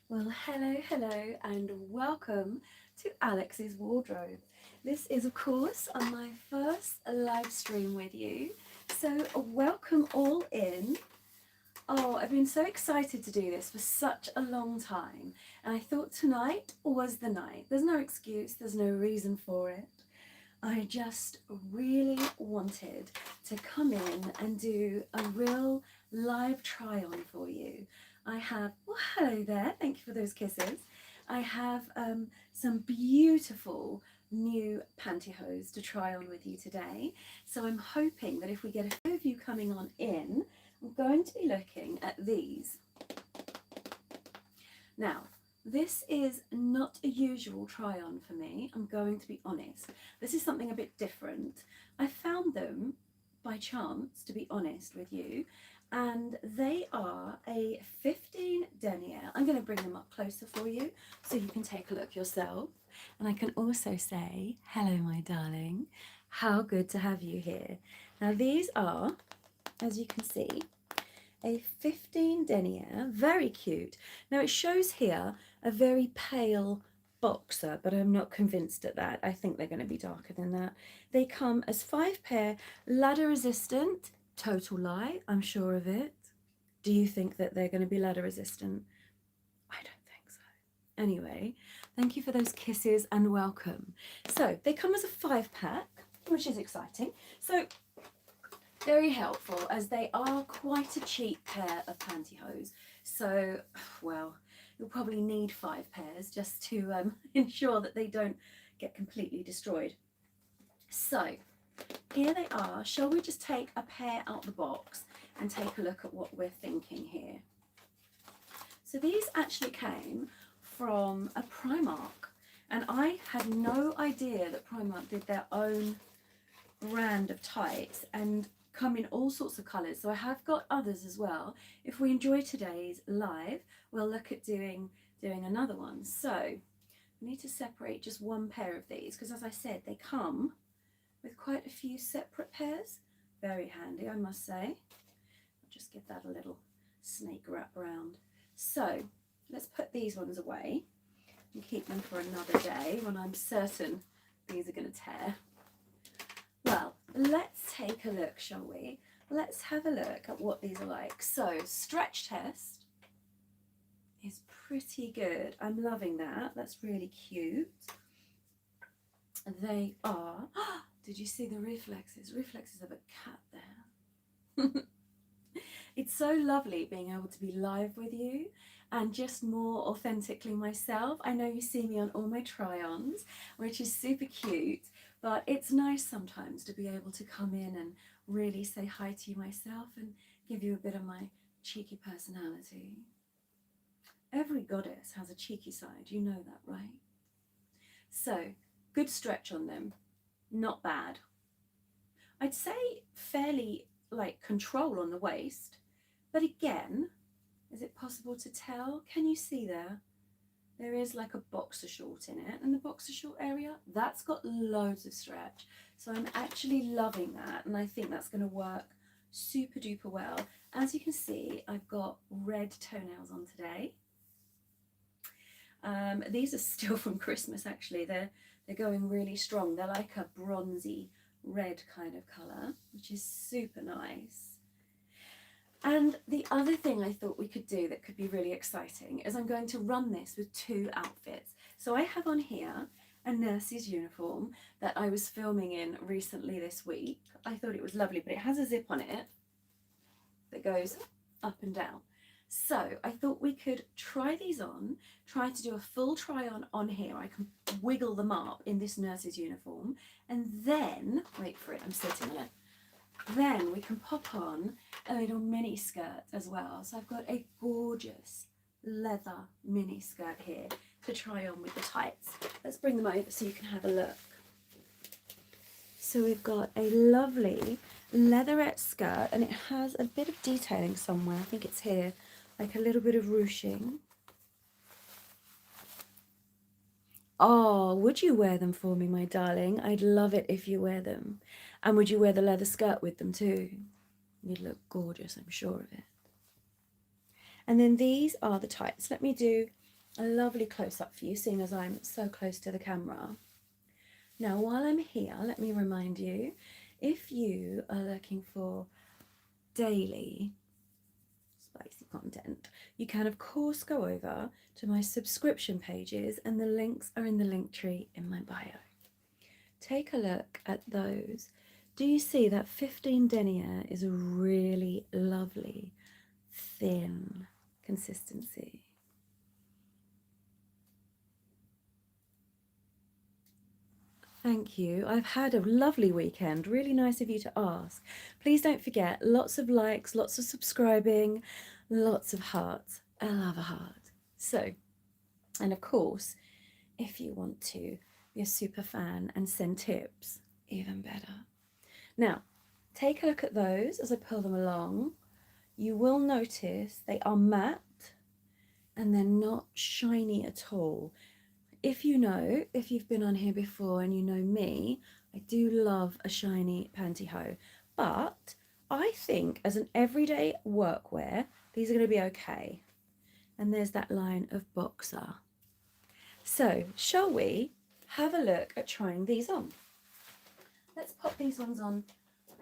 Well, hello, and welcome to Alex's Wardrobe. This is, of course, on my first live stream with you. So, welcome all in. Oh, I've been so excited to do this for such a long time, and I thought tonight was the night. There's no excuse, there's no reason for it. I just really wanted to come in and do a real live try on for you. I have, well, hello there, thank you for those kisses. I have some beautiful new pantyhose to try on with you today. So I'm hoping that if we get a few of you coming on in, I'm going to be looking at these. Now, this is not a usual try on for me, I'm going to be honest. This is something a bit different. I found them by chance, to be honest with you, and they are a 15 denier. I'm going to bring them up closer for you so you can take a look yourself. And I can also say, hello, my darling. How good to have you here. Now, these are, as you can see, a 15 denier, very cute. Now it shows here a very pale boxer, but I'm not convinced at that. I think they're going to be darker than that. They come as 5 pair, ladder resistant, total lie, I'm sure of it. Do you think that they're going to be ladder resistant? I don't think so. Anyway, thank you for those kisses and welcome. So they come as a 5-pack, which is exciting. So very helpful, as they are quite a cheap pair of pantyhose. So, well, you'll probably need 5 pairs just to ensure that they don't get completely destroyed. So, here they are. Shall we just take a pair out the box and take a look at what we're thinking here? So these actually came from a Primark, and I had no idea that Primark did their own brand of tights and come in all sorts of colours. So I have got others as well. If we enjoy today's live, we'll look at doing another one. So I need to separate just one pair of these because, as I said, they come with quite a few separate pairs. Very handy, I must say. I'll just give that a little snake wrap round. So let's put these ones away and keep them for another day when I'm certain these are going to tear. Well, let's take a look, shall we? Let's have a look at what these are like. So, stretch test is pretty good. I'm loving that. That's really cute. They are, did you see the reflexes? Reflexes of a cat there. It's so lovely being able to be live with you and just more authentically myself. I know you see me on all my try-ons, which is super cute, but it's nice sometimes to be able to come in and really say hi to you myself and give you a bit of my cheeky personality. Every goddess has a cheeky side, you know that, right? So, good stretch on them, not bad. I'd say fairly like control on the waist, but again, is it possible to tell? Can you see there? There is like a boxer short in it, and the boxer short area, that's got loads of stretch. So I'm actually loving that, and I think that's going to work super duper well. As you can see, I've got red toenails on today. These are still from Christmas, actually. They're going really strong. They're like a bronzy red kind of colour, which is super nice. And the other thing I thought we could do that could be really exciting is I'm going to run this with 2 outfits. So I have on here a nurse's uniform that I was filming in recently this week. I thought it was lovely, but it has a zip on it that goes up and down. So I thought we could try these on, try to do a full try on here. I can wiggle them up in this nurse's uniform, and then, wait for it, I'm sitting there. Then we can pop on a little mini skirt as well. So I've got a gorgeous leather mini skirt here to try on with the tights. Let's bring them over so you can have a look. So we've got a lovely leatherette skirt, and it has a bit of detailing somewhere. I think it's here, like a little bit of ruching. Oh, would you wear them for me, my darling? I'd love it if you wear them. And would you wear the leather skirt with them too? You'd look gorgeous, I'm sure of it. And then these are the tights. Let me do a lovely close-up for you, seeing as I'm so close to the camera. Now, while I'm here, let me remind you, if you are looking for daily spicy content, you can of course go over to my subscription pages, and the links are in the link tree in my bio. Take a look at those. Do you see that 15 denier is a really lovely thin consistency? Thank you. I've had a lovely weekend. Really nice of you to ask. Please don't forget, lots of likes, lots of subscribing, lots of hearts. I love a heart. So, and of course, if you want to be a super fan and send tips, even better. Now, take a look at those as I pull them along. You will notice they are matte and they're not shiny at all. If you've been on here before and you know me, I do love a shiny pantyhose, but I think as an everyday workwear, these are going to be okay. And there's that line of boxer. So, shall we have a look at trying these on? Let's pop these ones on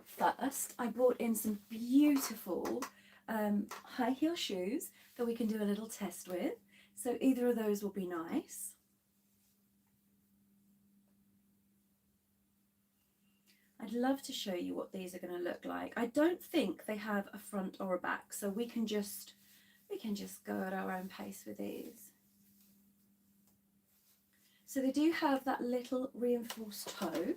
first. I brought in some beautiful high heel shoes that we can do a little test with. So either of those will be nice. I'd love to show you what these are going to look like. I don't think they have a front or a back, so we can just go at our own pace with these. So they do have that little reinforced toe.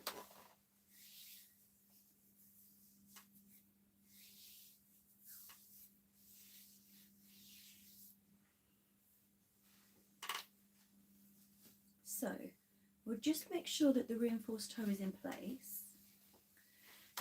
So we'll just make sure that the reinforced toe is in place.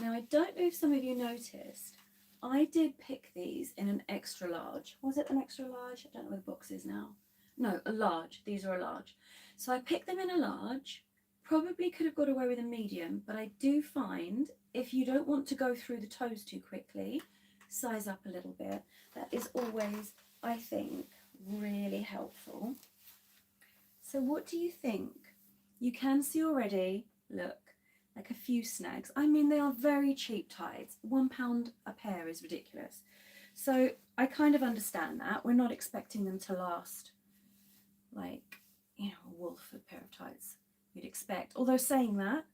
Now, I don't know if some of you noticed, I did pick these in an extra large. Was it an extra large? I don't know where the box is now. No, a large. These are a large. So I picked them in a large. Probably could have got away with a medium, but I do find if you don't want to go through the toes too quickly, size up a little bit. That is always, I think, really helpful. So what do you think? You can see already, look, like a few snags. I mean, they are very cheap tights. £1 a pair is ridiculous. So I kind of understand that. We're not expecting them to last like, you know, a Wolford pair of tights you'd expect. Although saying that,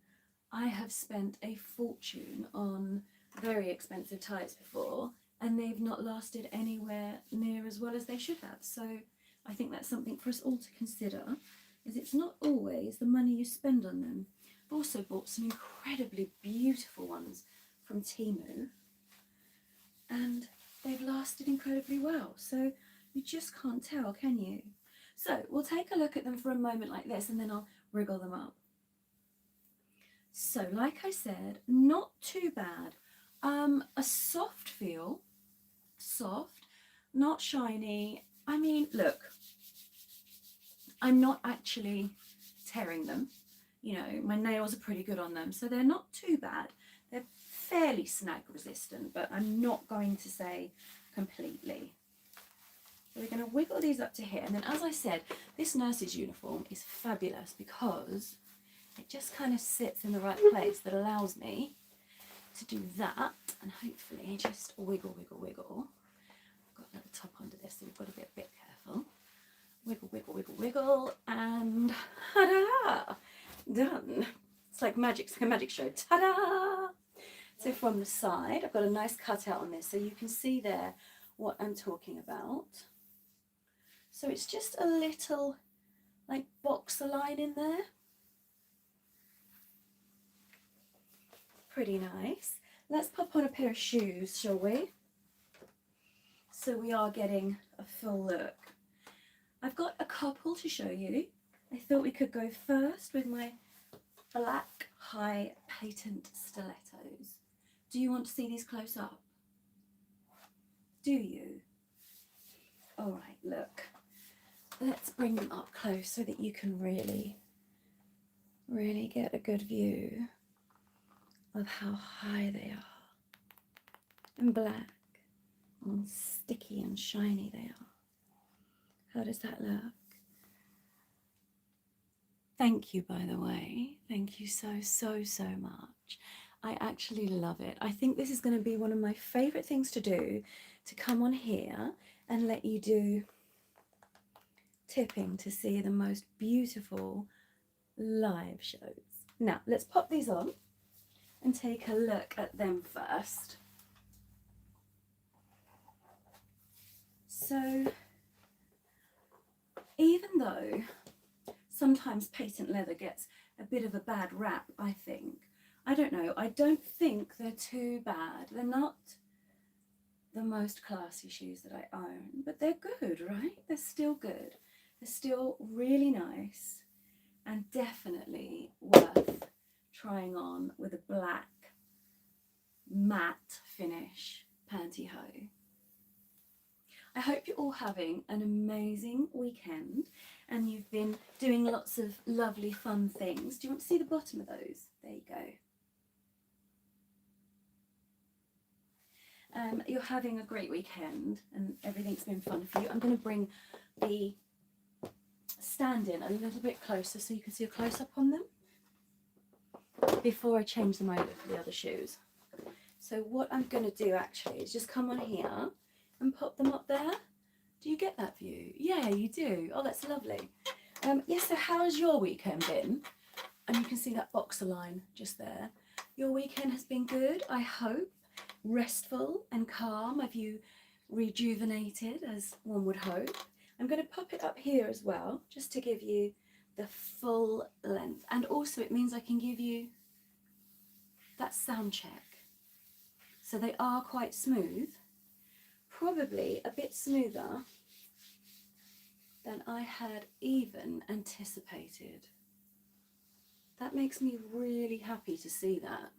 I have spent a fortune on very expensive tights before, and they've not lasted anywhere near as well as they should have. So I think that's something for us all to consider, is it's not always the money you spend on them. I've also bought some incredibly beautiful ones from Temu, and they've lasted incredibly well. So you just can't tell, can you? So we'll take a look at them for a moment like this, and then I'll wriggle them up. So like I said, not too bad. A soft feel, soft, not shiny. I mean, look, I'm not actually tearing them. You know, my nails are pretty good on them, so they're not too bad. They're fairly snag resistant, but I'm not going to say completely. So we're going to wiggle these up to here, and then as I said, this nurse's uniform is fabulous because it just kind of sits in the right place that allows me to do that, and hopefully just wiggle, wiggle, wiggle. I've got a little top under this, so we've got to be a bit careful. Wiggle, wiggle, wiggle, wiggle, and ta-da! Done. It's like magic, it's like a magic show. Ta-da! So from the side, I've got a nice cutout on this, so you can see there what I'm talking about. So it's just a little like boxer line in there. Pretty nice. Let's pop on a pair of shoes, shall we? So we are getting a full look. I've got a couple to show you. I thought we could go first with my black high patent stilettos. Do you want to see these close up? Do you? All right, look. Let's bring them up close so that you can really get a good view of how high they are, and black and sticky and shiny they are. How does that look? Thank you, by the way. Thank you so, so, so much. I actually love it. I think this is going to be one of my favourite things to do, to come on here and let you do tipping to see the most beautiful live shows. Now, let's pop these on and take a look at them first. So, even though sometimes patent leather gets a bit of a bad rap, I think, I don't know, I don't think they're too bad. They're not the most classy shoes that I own, but they're good, right? They're still good. They're still really nice and definitely worth trying on with a black matte finish pantyhose. I hope you're all having an amazing weekend and you've been doing lots of lovely fun things. Do you want to see the bottom of those? There you go. You're having a great weekend and everything's been fun for you. I'm going to bring the stand in a little bit closer so you can see a close-up on them before I change them over for the other shoes. So what I'm going to do actually is just come on here and pop them up there. Do you get that view? Yeah, you do. Oh, that's lovely. Yes, so how's your weekend been? And you can see that boxer line just there. Your weekend has been good, I hope. Restful and calm. Have you rejuvenated, as one would hope? I'm going to pop it up here as well, just to give you the full length. And also it means I can give you that sound check. So they are quite smooth, probably a bit smoother than I had even anticipated. That makes me really happy to see that.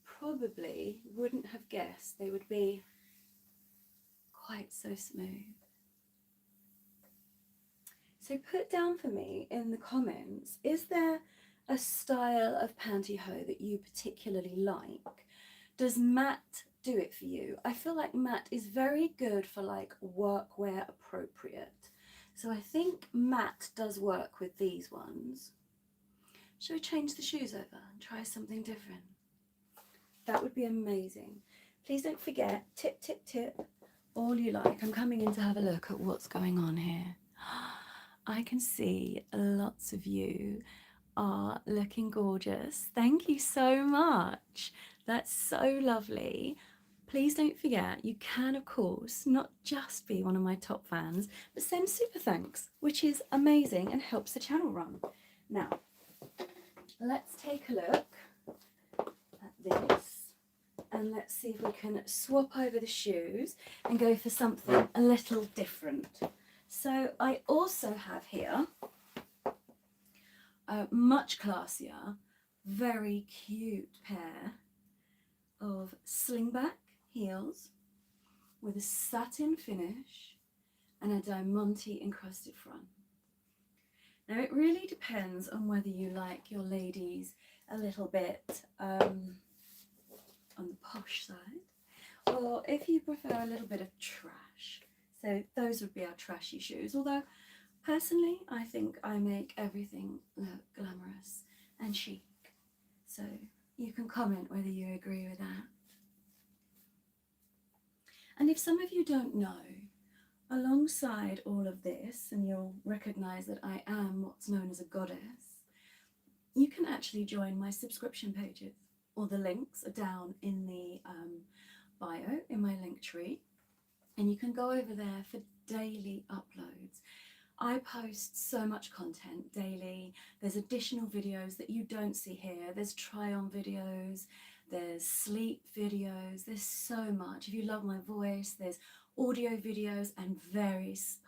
Probably wouldn't have guessed they would be quite so smooth. So put down for me in the comments, is there a style of pantyhose that you particularly like? Does matte do it for you? I feel like matte is very good for like workwear appropriate. So I think matte does work with these ones. Shall we change the shoes over and try something different? That would be amazing. Please don't forget, tip, tip, tip, all you like. I'm coming in to have a look at what's going on here. I can see lots of you are looking gorgeous. Thank you so much. That's so lovely. Please don't forget, you can, of course, not just be one of my top fans, but send super thanks, which is amazing and helps the channel run. Now, let's take a look at this and let's see if we can swap over the shoes and go for something a little different. So I also have here a much classier, very cute pair of slingback heels with a satin finish and a diamante encrusted front. Now it really depends on whether you like your ladies a little bit on the posh side, or if you prefer a little bit of trash. So those would be our trashy shoes, although personally I think I make everything look glamorous and chic. So you can comment whether you agree with that. And if some of you don't know, alongside all of this, and you'll recognise that I am what's known as a goddess, you can actually join my subscription pages. All the links are down in the bio, in my link tree, and you can go over there for daily uploads. I post so much content daily. There's additional videos that you don't see here. There's try-on videos, there's sleep videos, there's so much. If you love my voice, there's audio videos and very spicy,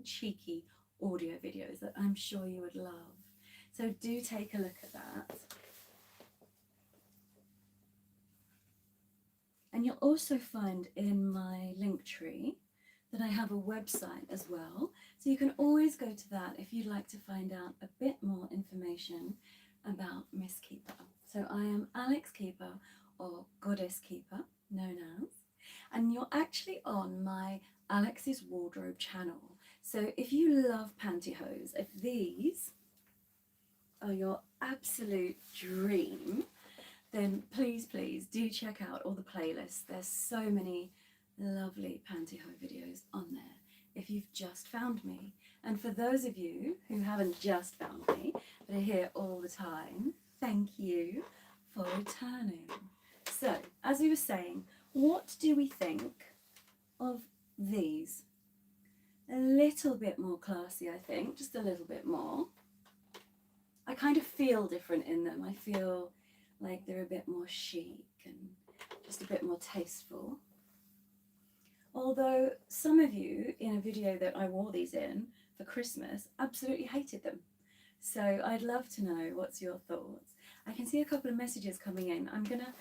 cheeky audio videos that I'm sure you would love. So do take a look at that. And you'll also find in my link tree that I have a website as well. So you can always go to that if you'd like to find out a bit more information about Miss Keeper. So I am Alex Keeper, or Goddess Keeper, known as. And you're actually on my Alex's Wardrobe channel. So if you love pantyhose, if these are your absolute dream, then please, please do check out all the playlists. There's so many lovely pantyhose videos on there if you've just found me. And for those of you who haven't just found me, but are here all the time, thank you for returning. So, as we were saying, what do we think of these? A little bit more classy, I think, just a little bit more. I kind of feel different in them. I feel like they're a bit more chic and just a bit more tasteful. Although some of you in a video that I wore these in for Christmas absolutely hated them. So I'd love to know what's your thoughts. I can see a couple of messages coming in. I'm gonna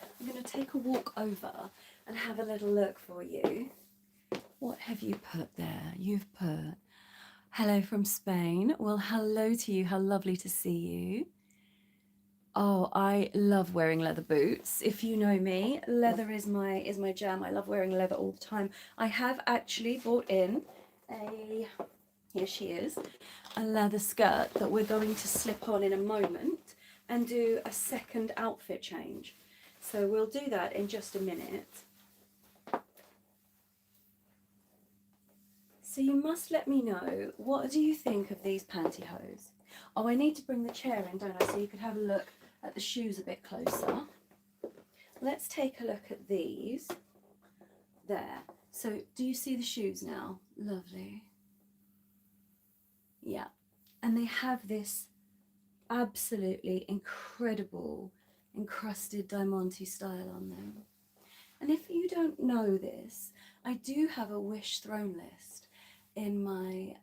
take a walk over and have a little look for you. What have you put there? You've put hello from Spain. Well, hello to you. How lovely to see you. Oh, I love wearing leather boots. If you know me, leather is my jam. I love wearing leather all the time. I have actually bought in here she is, a leather skirt that we're going to slip on in a moment and do a second outfit change. So we'll do that in just a minute. So you must let me know, what do you think of these pantyhose? Oh, I need to bring the chair in, don't I, so you could have a look at the shoes a bit closer. Let's take a look at these. There. So do you see the shoes now? Lovely. Yeah. And they have this absolutely incredible encrusted diamante style on them. And if you don't know this, I do have a wish throne list in my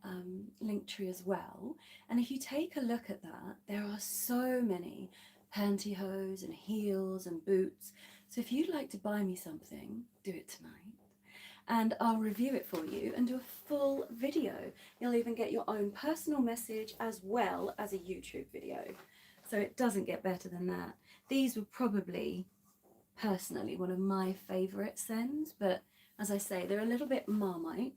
Linktree as well. And if you take a look at that, there are so many pantyhose and heels and boots. So if you'd like to buy me something, do it tonight. And I'll review it for you and do a full video. You'll even get your own personal message as well as a YouTube video. So it doesn't get better than that. These were probably, personally, one of my favourite scents, but as I say, they're a little bit Marmite.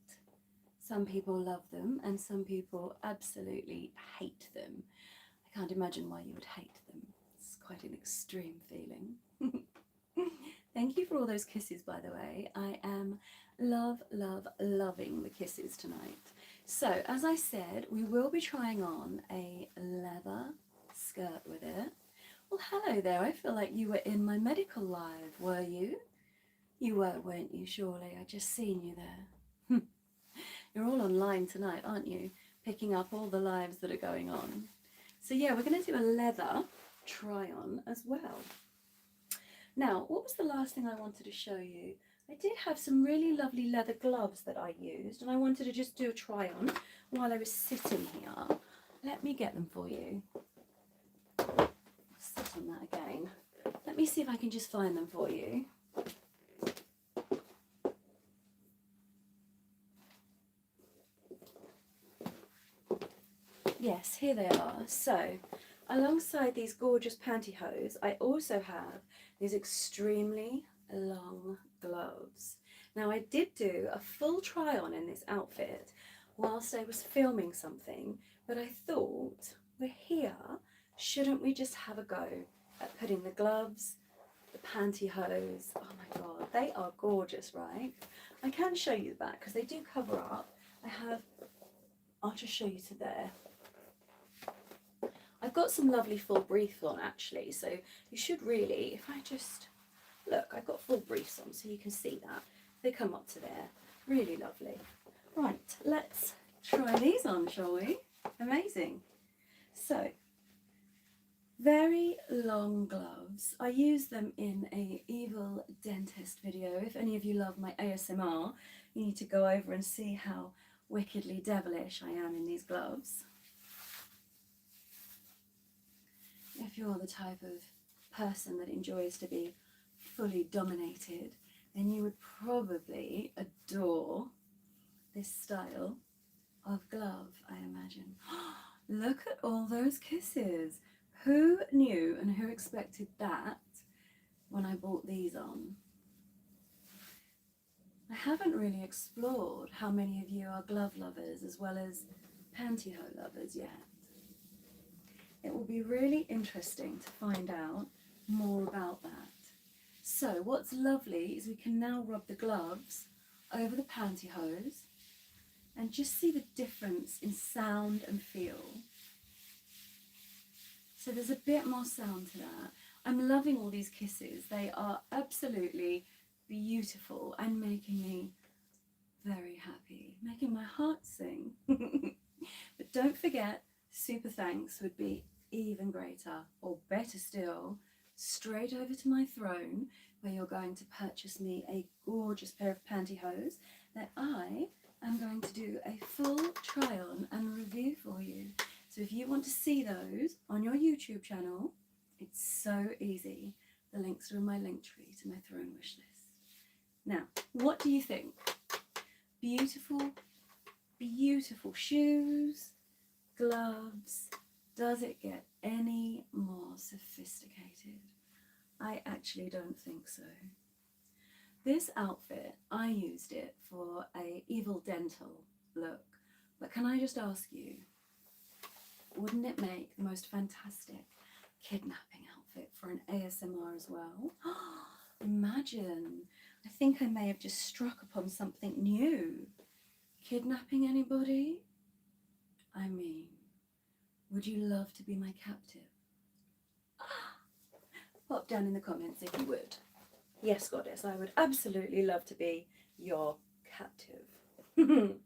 Some people love them and some people absolutely hate them. I can't imagine why you would hate them. It's quite an extreme feeling. Thank you for all those kisses, by the way. I am loving the kisses tonight. So, as I said, we will be trying on a leather skirt with it. Well, hello there. I feel like you were in my medical live, were you? You were, weren't you, surely? I just seen you there. You're all online tonight, aren't you? Picking up all the lives that are going on. So yeah, we're going to do a leather try-on as well. Now, what was the last thing I wanted to show you? I did have some really lovely leather gloves that I used, and I wanted to just do a try-on while I was sitting here. Let me get them for you. Sit on that again. Let me see if I can just find them for you. Yes, here they are. So, alongside these gorgeous pantyhose, I also have these extremely long gloves. Now, I did do a full try-on in this outfit whilst I was filming something, but I thought, we're here, shouldn't we just have a go at putting the gloves, the pantyhose, oh my god, they are gorgeous, right? I can show you the back because they do cover up. I'll just show you to there. I've got some lovely full briefs on actually, so you should really, if I just, look, I've got full briefs on so you can see that. They come up to there, really lovely. Right, let's try these on, shall we? Amazing. So, very long gloves. I use them in a evil dentist video. If any of you love my ASMR, you need to go over and see how wickedly devilish I am in these gloves. If you're the type of person that enjoys to be fully dominated, then you would probably adore this style of glove, I imagine. Look at all those kisses. Who knew and who expected that when I bought these on? I haven't really explored how many of you are glove lovers as well as pantyhose lovers yet. it will be really interesting to find out more about that. So what's lovely is we can now rub the gloves over the pantyhose and just see the difference in sound and feel. So there's a bit more sound to that. I'm loving all these kisses. They are absolutely beautiful and making me very happy, making my heart sing. But don't forget, super thanks would be even greater, or better still, straight over to my throne, where you're going to purchase me a gorgeous pair of pantyhose that I am going to do a full try on and review for you. So if you want to see those on your YouTube channel, it's so easy. The links are in my link tree to my throne wish list. Now, what do you think? Beautiful, beautiful shoes, gloves. Does it get any more sophisticated? I actually don't think so. This outfit, I used it for a evil dental look, but can I just ask you, wouldn't it make the most fantastic kidnapping outfit for an ASMR as well? Imagine, I think I may have just struck upon something new. Kidnapping anybody? I mean, would you love to be my captive? Pop down in the comments if you would. Yes, goddess, I would absolutely love to be your captive.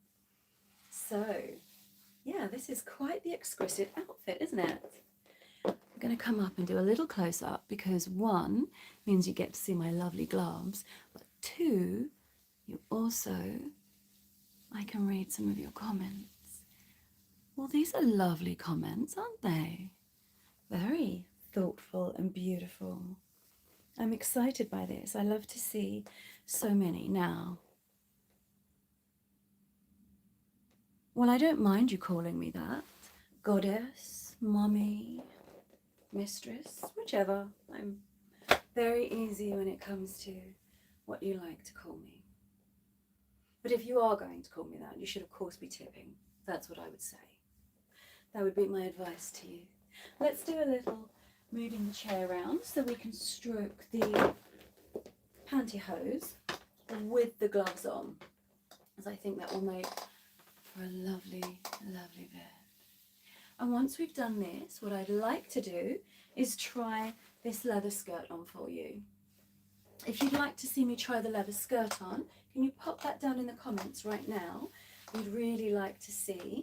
So, yeah, this is quite the exquisite outfit, isn't it? I'm going to come up and do a little close-up because 1 means you get to see my lovely gloves, but 2, you also, I can read some of your comments. Well, these are lovely comments, aren't they? Very thoughtful and beautiful. I'm excited by this. I love to see so many now. Well, I don't mind you calling me that. Goddess, mommy, mistress, whichever. I'm very easy when it comes to what you like to call me. But if you are going to call me that, you should of course be tipping. That's what I would say. That would be my advice to you. Let's do a little moving the chair around so we can stroke the pantyhose with the gloves on, as I think that will make for a lovely, lovely bit. And once we've done this, what I'd like to do is try this leather skirt on for you. If you'd like to see me try the leather skirt on, can you pop that down in the comments right now? We'd really like to see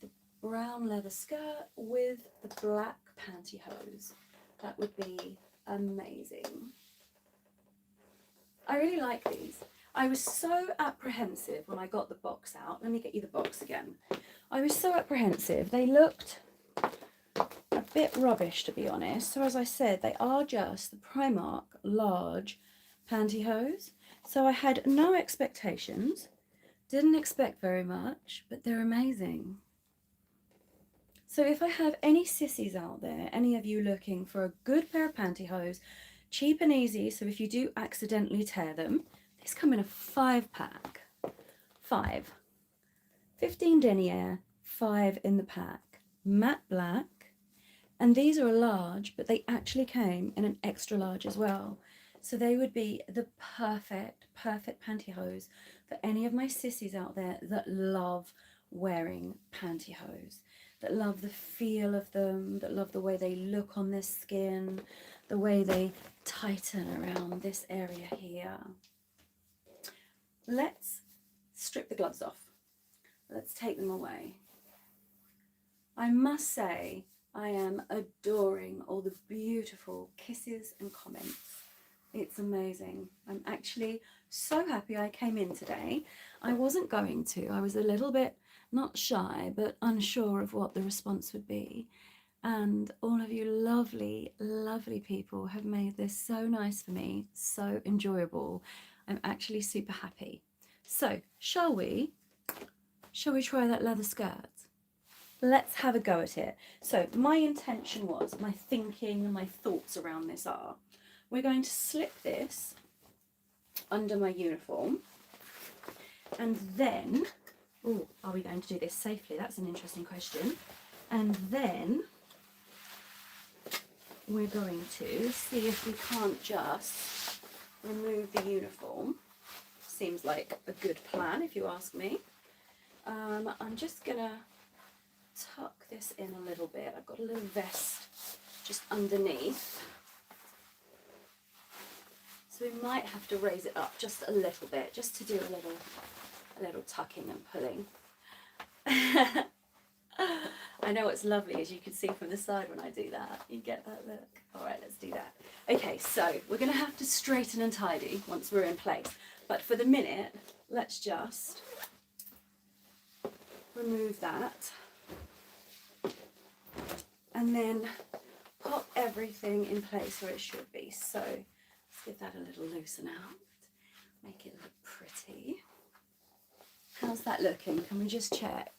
the brown leather skirt with the black pantyhose. That would be amazing. I really like these. I was so apprehensive when I got the box out. Let me get you the box again. I was so apprehensive. They looked a bit rubbish, to be honest. So as I said, they are just the Primark large pantyhose. So I had no expectations. Didn't expect very much, but they're amazing. So if I have any sissies out there, any of you looking for a good pair of pantyhose, cheap and easy, so if you do accidentally tear them, these come in a 5-pack. 5. 15 denier, 5 in the pack. Matte black. And these are a large, but they actually came in an extra large as well. So they would be the perfect pantyhose for any of my sissies out there that love wearing pantyhose, that love the feel of them, that love the way they look on their skin, the way they tighten around this area here. Let's strip the gloves off. Let's take them away. I must say, I am adoring all the beautiful kisses and comments. It's amazing. I'm actually so happy I came in today. I wasn't going to. I was a little bit, not shy, but unsure of what the response would be. And all of you lovely, lovely people have made this so nice for me, so enjoyable. I'm actually super happy. So, shall we try that leather skirt? Let's have a go at it. So, my intention was, my thinking and my thoughts around this are, we're going to slip this under my uniform, and then, oh, are we going to do this safely? That's an interesting question. And then we're going to see if we can't just remove the uniform. Seems like a good plan if you ask me. I'm just gonna tuck this in a little bit. I've got a little vest just underneath, so we might have to raise it up just a little bit, just to do a little tucking and pulling. I know what's lovely, as you can see from the side when I do that. You get that look. All right, let's do that. Okay, so we're going to have to straighten and tidy once we're in place. But for the minute, let's just remove that. And then pop everything in place where it should be. So let's give that a little loosen out. Make it look pretty. How's that looking? Can we just check?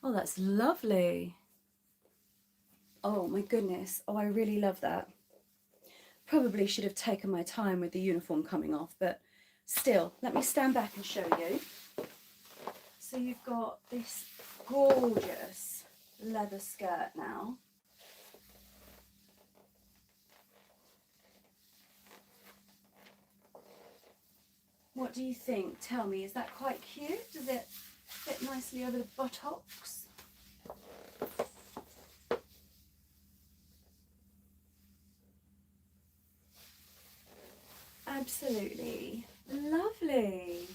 Oh, that's lovely. Oh my goodness. Oh, I really love that. Probably should have taken my time with the uniform coming off, but still, let me stand back and show you. So you've got this gorgeous leather skirt now. What do you think? Tell me, is that quite cute? Does it fit nicely over the buttocks? Absolutely lovely.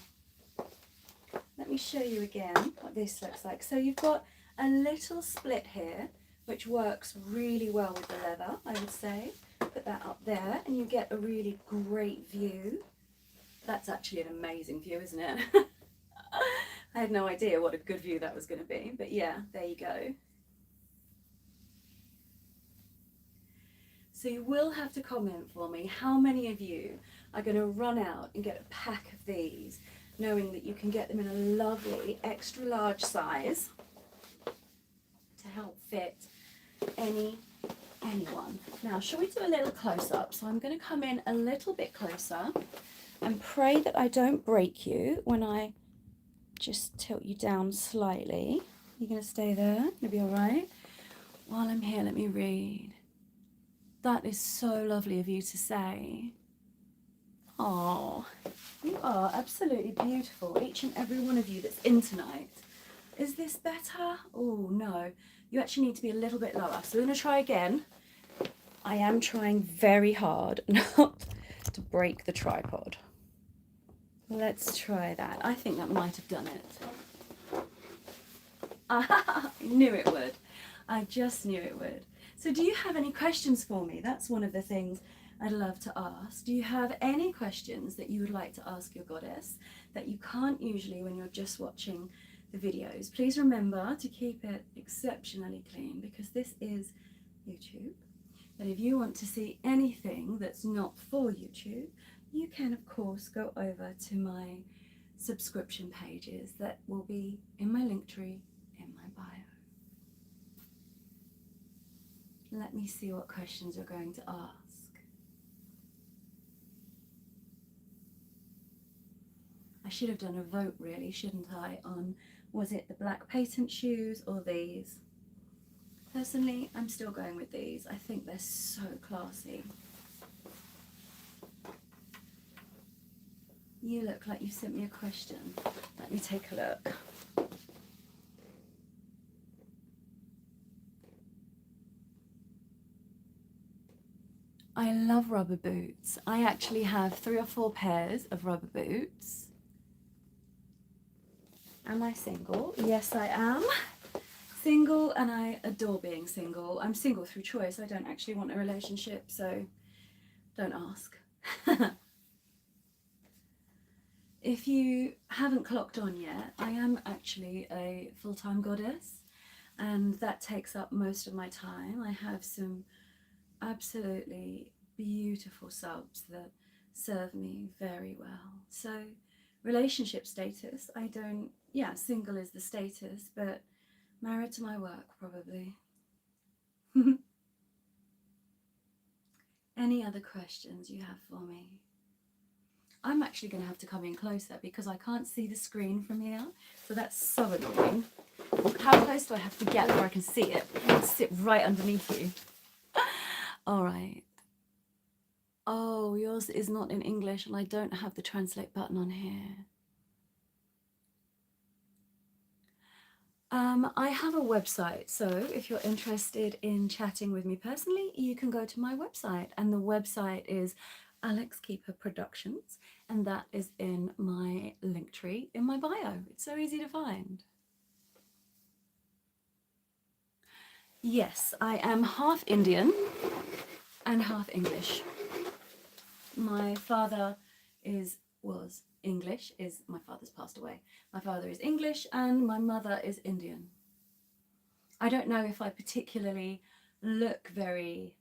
Let me show you again what this looks like. So you've got a little split here, which works really well with the leather, I would say. Put that up there and you get a really great view. That's actually an amazing view, isn't it? I had no idea what a good view that was going to be, but yeah, there you go. So you will have to comment for me how many of you are going to run out and get a pack of these, knowing that you can get them in a lovely extra large size to help fit anyone. Now, shall we do a little close-up? So I'm going to come in a little bit closer and pray that I don't break you when I just tilt you down slightly. You're going to stay there? You'll be all right? While I'm here, let me read. That is so lovely of you to say. Oh, you are absolutely beautiful, each and every one of you that's in tonight. Is this better? Oh, no. You actually need to be a little bit lower. So we're going to try again. I am trying very hard not to break the tripod. Let's try that. I think that might have done it. I knew it would. I just knew it would. So do you have any questions for me? That's one of the things I'd love to ask. Do you have any questions that you would like to ask your goddess that you can't usually when you're just watching the videos? Please remember to keep it exceptionally clean, because this is YouTube. But if you want to see anything that's not for YouTube, you can of course go over to my subscription pages that will be in my link tree in my bio. Let me see what questions you're going to ask. I should have done a vote really, shouldn't I, on was it the black patent shoes or these? Personally, I'm still going with these. I think they're so classy. You look like you sent me a question. Let me take a look. I love rubber boots. I actually have 3 or 4 pairs of rubber boots. Am I single? Yes, I am. Single, and I adore being single. I'm single through choice. I don't actually want a relationship, so don't ask. If you haven't clocked on yet, I am actually a full-time goddess, and that takes up most of my time. I have some absolutely beautiful subs that serve me very well. So relationship status, I don't, yeah, single is the status, but married to my work probably. Any other questions you have for me? I'm actually going to have to come in closer because I can't see the screen from here, so that's so annoying. How close do I have to get where I can see it? I can sit right underneath you. All right. Oh, yours is not in English and I don't have the translate button on here. I have a website, so if you're interested in chatting with me personally, you can go to my website, and the website is Alex Keeper Productions, and that is in my link tree in my bio. It's so easy to find. Yes, I am half Indian and half English. My father was English, my father's passed away. My father is English and my mother is Indian. I don't know if I particularly look very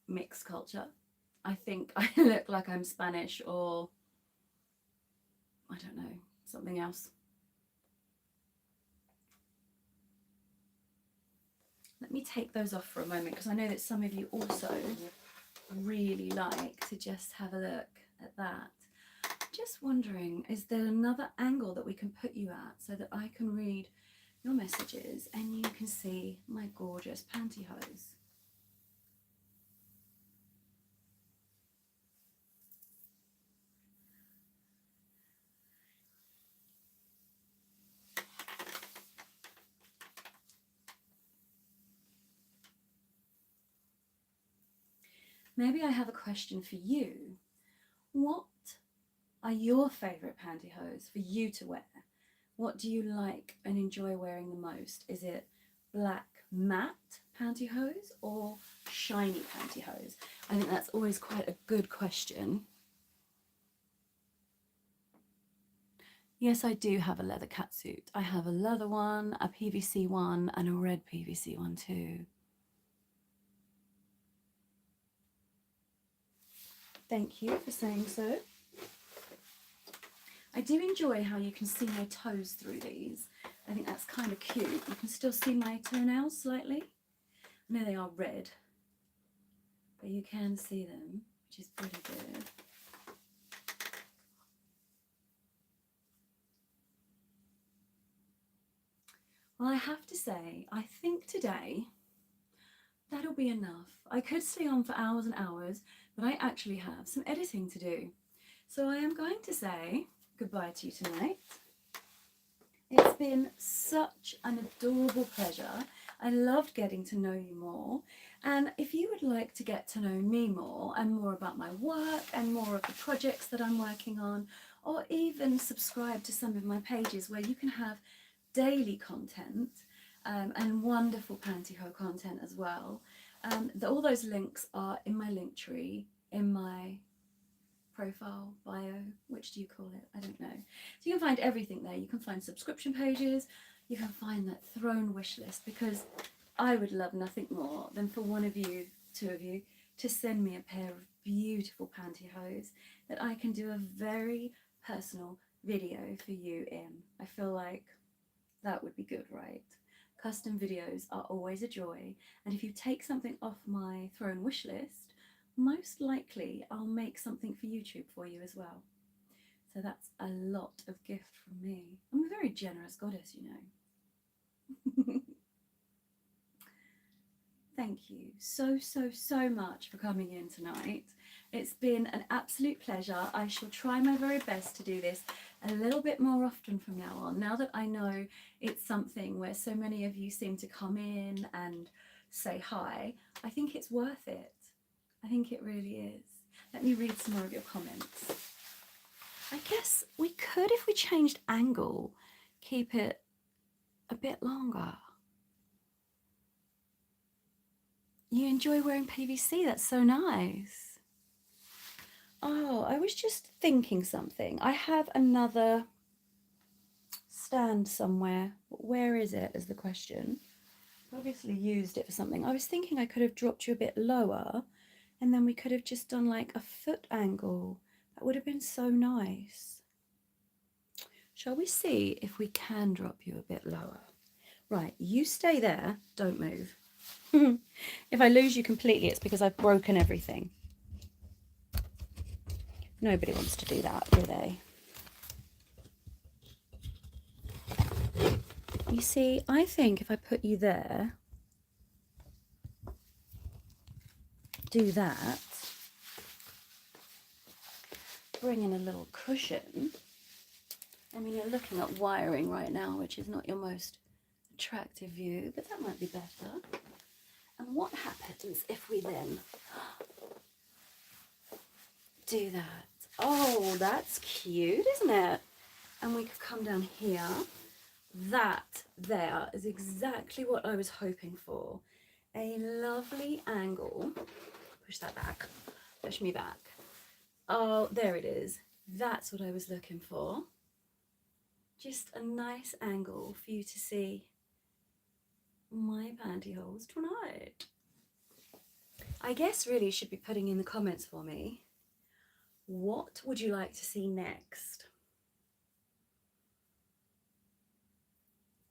mixed culture. I think I look like I'm Spanish or, I don't know, something else. Let me take those off for a moment because I know that some of you also really like to just have a look at that. Just wondering, is there another angle that we can put you at so that I can read your messages and you can see my gorgeous pantyhose? Maybe I have a question for you. What are your favourite pantyhose for you to wear? What do you like and enjoy wearing the most? Is it black matte pantyhose or shiny pantyhose? I think that's always quite a good question. Yes, I do have a leather catsuit. I have a leather one, a PVC one, and a red PVC one too. Thank you for saying so. I do enjoy how you can see my toes through these. I think that's kind of cute. You can still see my toenails slightly. I know they are red, but you can see them, which is pretty good. Well, I have to say, I think today that'll be enough. I could stay on for hours and hours, but I actually have some editing to do. So I am going to say goodbye to you tonight. It's been such an adorable pleasure. I loved getting to know you more. And if you would like to get to know me more and more about my work and more of the projects that I'm working on, or even subscribe to some of my pages where you can have daily content and wonderful pantyhose content as well. All those links are in my link tree, in my profile, bio, which do you call it? I don't know. So you can find everything there. You can find subscription pages, you can find that throne wish list, because I would love nothing more than for one of you, two of you, to send me a pair of beautiful pantyhose that I can do a very personal video for you in. I feel like that would be good, right? Custom videos are always a joy, and if you take something off my throne wish list, most likely I'll make something for YouTube for you as well. So that's a lot of gift from me. I'm a very generous goddess, you know. Thank you so much for coming in tonight. It's been an absolute pleasure. I shall try my very best to do this a little bit more often from now on, now that I know it's something where so many of you seem to come in and say hi. I think it's worth it. I think it really is. Let me read some more of your comments. I guess we could, if we changed angle, keep it a bit longer. You enjoy wearing PVC, that's so nice. Oh, I was just thinking something. I have another stand somewhere. Where is it is the question. Obviously used it for something. I was thinking I could have dropped you a bit lower and then we could have just done like a foot angle. That would have been so nice. Shall we see if we can drop you a bit lower? Right, you stay there, don't move. If I lose you completely, it's because I've broken everything. Nobody wants to do that, do they? You see, I think if I put you there, do that, bring in a little cushion. I mean, you're looking at wiring right now, which is not your most attractive view, but that might be better. And what happens if we then do that? Oh, that's cute, isn't it? And we could come down here. That there is exactly what I was hoping for. A lovely angle. Push that back. Push me back. Oh, there it is. That's what I was looking for. Just a nice angle for you to see my pantyhose tonight. I guess really you should be putting in the comments for me. What would you like to see next?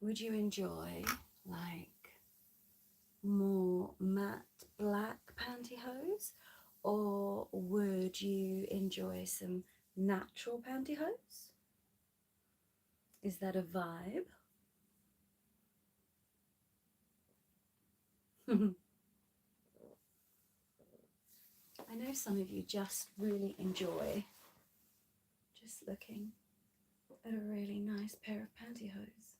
Would you enjoy like more matte black pantyhose, or would you enjoy some natural pantyhose? Is that a vibe? I know some of you just really enjoy just looking at a really nice pair of pantyhose,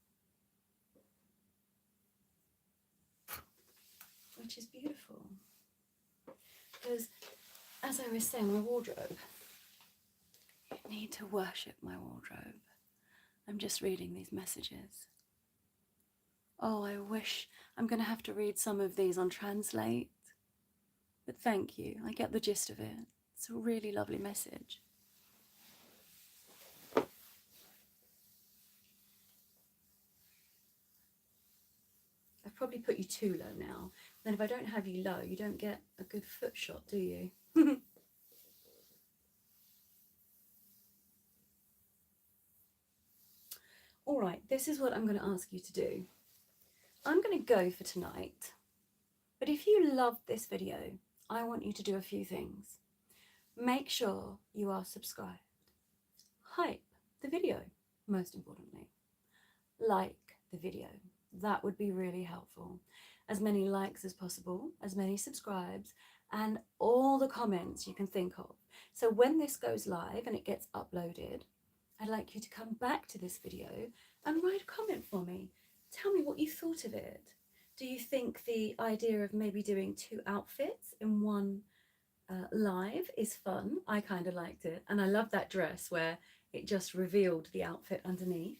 which is beautiful. Because as I was saying, my wardrobe, you need to worship my wardrobe. I'm just reading these messages. Oh, I wish I'm going to have to read some of these on Translate. But thank you, I get the gist of it. It's a really lovely message. I've probably put you too low now. Then if I don't have you low, you don't get a good foot shot, do you? All right, this is what I'm going to ask you to do. I'm going to go for tonight. But if you loved this video, I want you to do a few things. Make sure you are subscribed. Hype the video, most importantly. Like the video. That would be really helpful. As many likes as possible, as many subscribes, and all the comments you can think of. So when this goes live and it gets uploaded, I'd like you to come back to this video and write a comment for me. Tell me what you thought of it. Do you think the idea of maybe doing 2 outfits in one live is fun? I kind of liked it. And I love that dress where it just revealed the outfit underneath.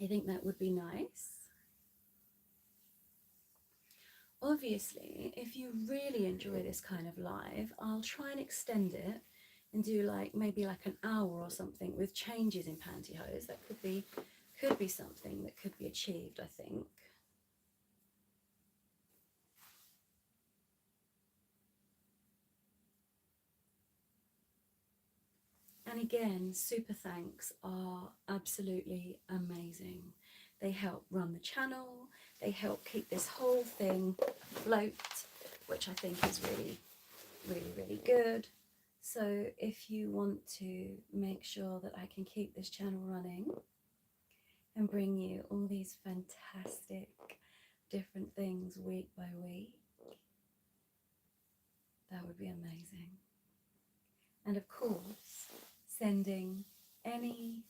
I think that would be nice. Obviously, if you really enjoy this kind of live, I'll try and extend it and do like maybe like an hour or something with changes in pantyhose. That could be something that could be achieved, I think. And again, super thanks are absolutely amazing. They help run the channel, they help keep this whole thing afloat, which I think is really, really, really good. So if you want to make sure that I can keep this channel running and bring you all these fantastic different things week by week, that would be amazing. And of course, sending any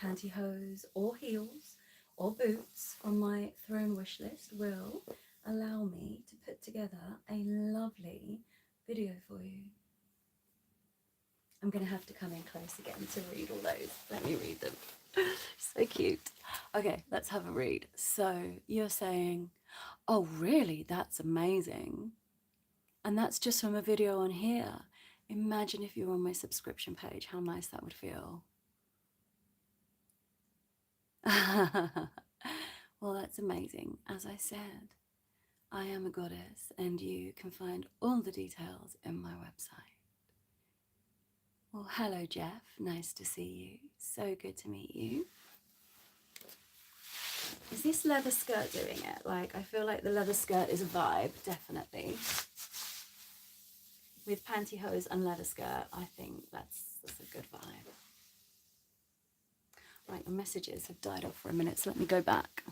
pantyhose or heels or boots on my throne wish list will allow me to put together a lovely video for you. I'm going to have to come in close again to read all those. Let me read them. So cute. Okay, let's have a read. So you're saying, oh really, that's amazing. And that's just from a video on here. Imagine if you were on my subscription page, how nice that would feel. Well, that's amazing. As I said, I am a goddess, and you can find all the details in my website. Well, hello, Jeff. Nice to see you. So good to meet you. Is this leather skirt doing it? Like, I feel like the leather skirt is a vibe, definitely. With pantyhose and leather skirt, I think that's a good vibe. Right, your messages have died off for a minute, so let me go back.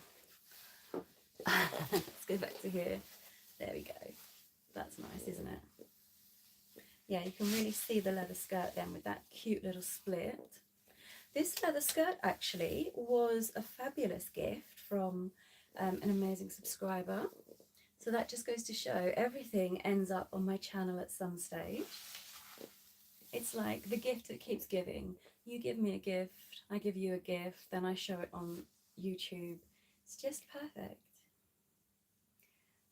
Let's go back to here. There we go. That's nice, isn't it? Yeah, you can really see the leather skirt then with that cute little split. This leather skirt actually was a fabulous gift from an amazing subscriber. So that just goes to show everything ends up on my channel at some stage. It's like the gift that keeps giving. You give me a gift, I give you a gift, then I show it on YouTube. It's just perfect.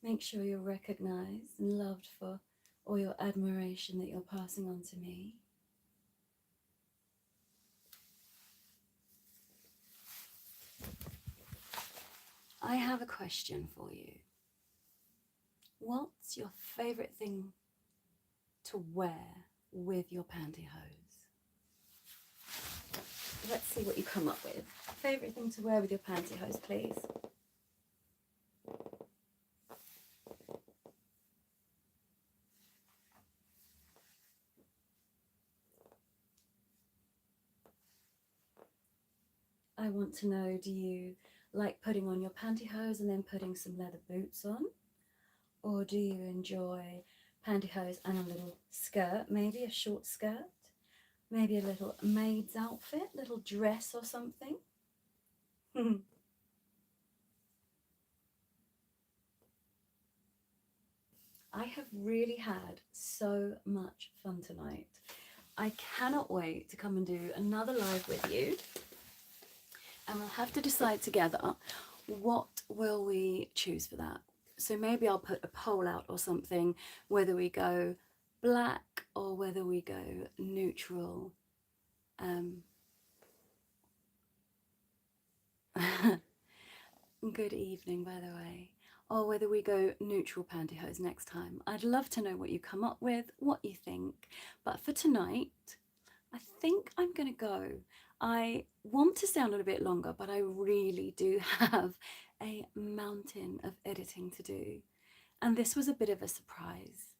Make sure you're recognised and loved for all your admiration that you're passing on to me. I have a question for you. What's your favourite thing to wear with your pantyhose? Let's see what you come up with. Favourite thing to wear with your pantyhose, please. I want to know, do you like putting on your pantyhose and then putting some leather boots on? Or do you enjoy pantyhose and a little skirt, maybe a short skirt? Maybe a little maid's outfit, little dress or something? I have really had so much fun tonight. I cannot wait to come and do another live with you. And we'll have to decide together, what will we choose for that? So maybe I'll put a poll out or something, whether we go black or whether we go neutral. Good evening, by the way. Or whether we go neutral pantyhose next time. I'd love to know what you come up with, what you think. But for tonight, I think I'm going to go. I want to stay on a little bit longer, but I really do have a mountain of editing to do. And this was a bit of a surprise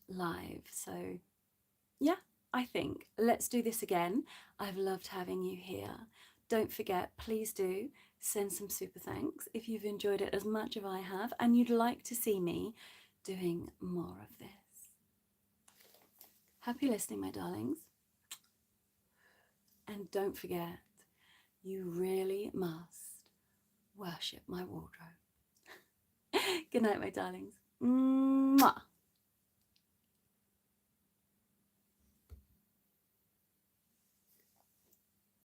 live. So yeah, I think let's do this again. I've loved having you here. Don't forget, please do send some super thanks if you've enjoyed it as much as I have and you'd like to see me doing more of this. Happy listening, my darlings. And don't forget, you really must worship my wardrobe. Good night, my darlings. Mwah.